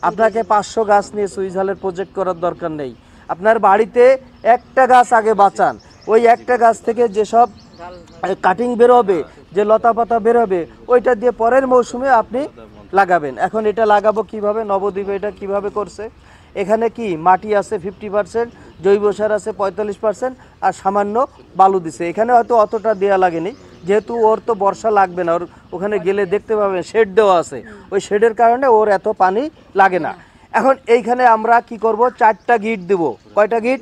আপনাকে 500 গাছ নিয়ে সুইজারল্যান্ড প্রজেক্ট করার দরকার নেই। আপনার বাড়িতে একটা গাছ আগে বাঁচান, ওই একটা গাছ থেকে যেসব কাটিং বেরোবে, যে লতা পাতা বেরোবে, ওইটা দিয়ে পরের মৌসুমে আপনি লাগাবেন। এখন এটা লাগাবো কিভাবে? নবদ্বীপে এটা কিভাবে করছে, এখানে কি মাটি আছে 50%, জৈব সার আছে 45%, আর সামান্য বালু দিছে। এখানে হয়তো অতটা দেওয়া লাগেনি, যেহেতু ওর তো বর্ষা লাগবে না, ওর ওখানে গেলে দেখতে পাবেন শেড দেওয়া আছে, ওই শেডের কারণে ওর এত পানি লাগে না। এখন এইখানে আমরা কি করব, 4টা গিট দেব। কয়টা গিট?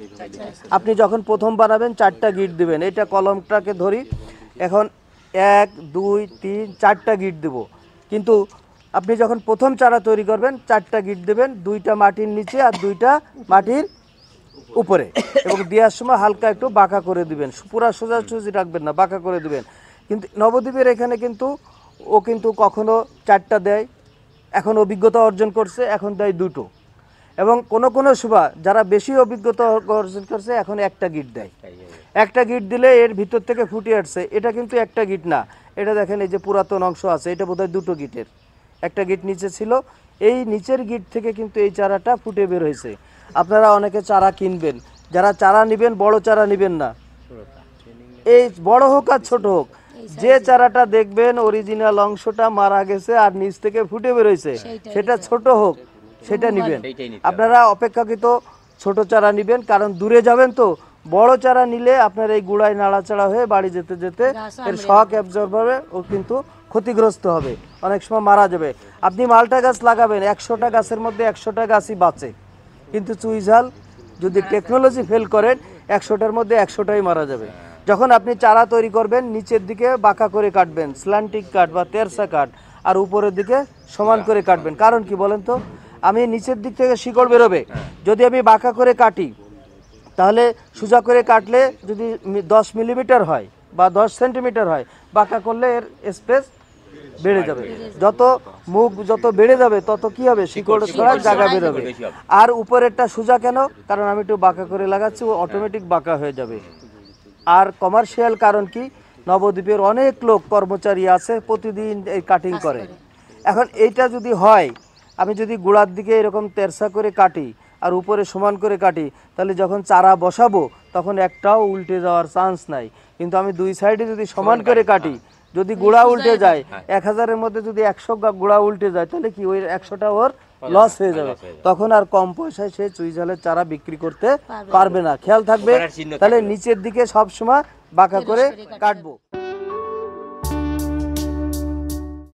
আপনি যখন প্রথম বানাবেন 4টা গিট দিবেন। এটা কলমটাকে ধরি, এখন 1 2 3 4টা গিট দেব। কিন্তু আপনি যখন প্রথম চারা তৈরি করবেন 4টা গিট দেবেন, 2টা মাটির নিচে আর 2টা মাটির উপরে, এবং দেওয়ার সময় হালকা একটু বাঁকা করে দিবেন, পুরা সোজাসুজি রাখবেন না, বাঁকা করে দিবেন। কিন্তু নবদ্বীপের এখানে কিন্তু ও কিন্তু কখনো 4টা দেয়, এখন অভিজ্ঞতা অর্জন করছে, এখন দেয় 2টো, এবং কোনো কোনো সুবা যারা বেশি অভিজ্ঞতা অর্জন করছে এখন 1টা গিট দেয়। 1টা গিট দিলে এর ভিতর থেকে ফুটে আসছে। এটা কিন্তু 1টা গিট না, এটা দেখেন এই যে পুরাতন অংশ আছে, এটা বোধহয় 2টো গিটের, 1টা গিট নিচে ছিল, এই নিচের গিট থেকে কিন্তু এই চারাটা ফুটে বের হয়েছে। আপনারা অনেকে চারা কিনবেন, যারা চারা নেবেন বড় চারা নেবেন না, এই বড় হোক আর ছোট হোক, যে চারাটা দেখবেন অরিজিনাল অংশটা মারা গেছে আর নিচ থেকে ফুটে বেরোইছে, সেটা ছোট হোক সেটা নেবেন। আপনারা অপেক্ষাকৃত ছোট চারা নেবেন, কারণ দূরে যাবেন তো। বড় চারা নিলে আপনার এই গুড়ায় নাড়াচাড়া হয়ে বাড়ি যেতে যেতে এর শক অ্যাবজর্ব হবে, ও কিন্তু ক্ষতিগ্রস্ত হবে, অনেক সময় মারা যাবে। আপনি মালটা গাছ লাগাবেন, 100টা গাছের মধ্যে 100টা গাছই বাঁচে, কিন্তু চুইঝাল যদি টেকনোলজি ফেল করেন 100টার মধ্যে 100টাই মারা যাবে। যখন আপনি চারা তৈরি করবেন নিচের দিকে বাঁকা করে কাটবেন, স্ল্যান্টিং কাট বা তেরসা কাট, আর উপরের দিকে সমান করে কাটবেন। কারণ কি বলেন তো? আমি নিচের দিক থেকে শিকড় বেরোবে, যদি আমি বাঁকা করে কাটি তাহলে সোজা করে কাটলে যদি 10 মিলিমিটার হয় বা 10 সেন্টিমিটার হয়, বাঁকা করলে এর স্পেস বেড়ে যাবে। যত মুখ যত বেড়ে যাবে তত কি হবে, শিকড় ছড়ার জায়গা বেরোবে। আর উপরেরটা সোজা কেন? কারণ আমি একটু বাঁকা করে লাগাচ্ছি, ও অটোমেটিক বাঁকা হয়ে যাবে। আর কমার্শিয়াল কারণ কি, নবদ্বীপের অনেক লোক কর্মচারী আছে, প্রতিদিন এই কাটিং করে। এখন এইটা যদি হয়, আমি যদি গোড়ার দিকে এরকম তেরসা করে কাটি আর উপরে সমান করে কাটি, তাহলে যখন চারা বসাবো তখন একটাও উল্টে যাওয়ার চান্স নাই। কিন্তু আমি দুই সাইডে যদি সমান করে কাটি, যদি গোড়া উল্টে যায়, 1000-এর মধ্যে যদি 100 গোড়া উল্টে যায়, তাহলে কি ওই 100টা ওর লস হয়ে যাবে। তখন আর কম পয়সায় সে চুইঝালের চারা বিক্রি করতে পারবে না। খেয়াল থাকবে, তাহলে নিচের দিকে সবসময় বাঁকা করে কাটবো।